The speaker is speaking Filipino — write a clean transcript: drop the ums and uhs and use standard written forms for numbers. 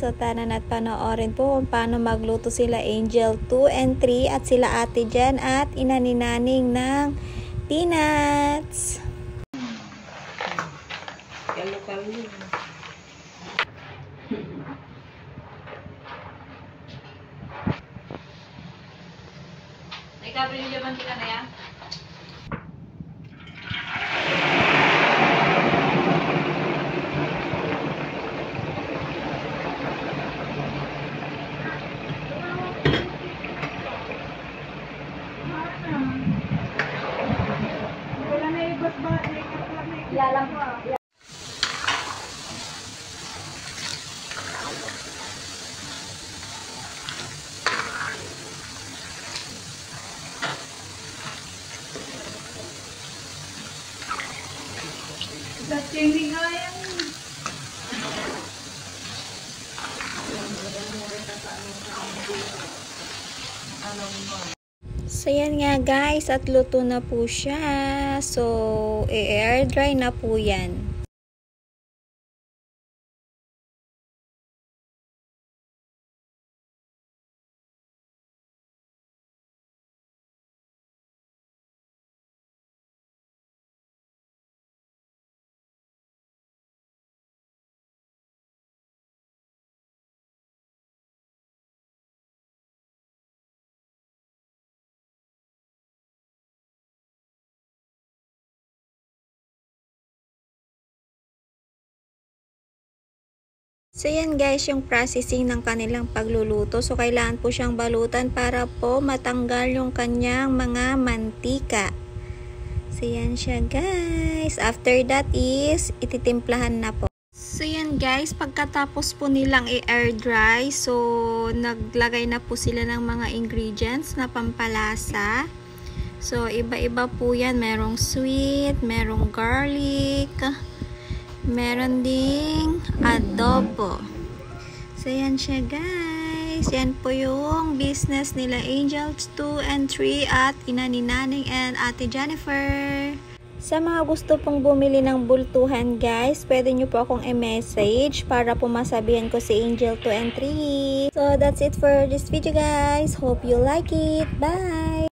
So tanan at panoorin po kung paano magluto sila Angel 2 and 3 at sila Ate Jen at ina ni Naning ng peanuts. Kalo-kalo. Ikabri niyo man kita na yan? Yalang po. So yan nga guys, at luto na po siya. So i-air dry na po yan. So yan guys, yung processing ng kanilang pagluluto. So kailangan po siyang balutan para po matanggal yung kanyang mga mantika. So yan siya guys. After that is ititimplahan na po. So yan guys, pagkatapos po nilang i-air dry, so naglagay na po sila ng mga ingredients na pampalasa. So iba-iba po yan. Merong sweet, merong garlic, meron ding adobo. So yan siya guys. Yan po yung business nila Angels 2 and 3 at ina ni Naning and Ate Jennifer. Sa mga gusto pong bumili ng bultuhan guys, pwede nyo po akong i-message para po masabihan ko si Angel 2 and 3. So that's it for this video guys. Hope you like it. Bye!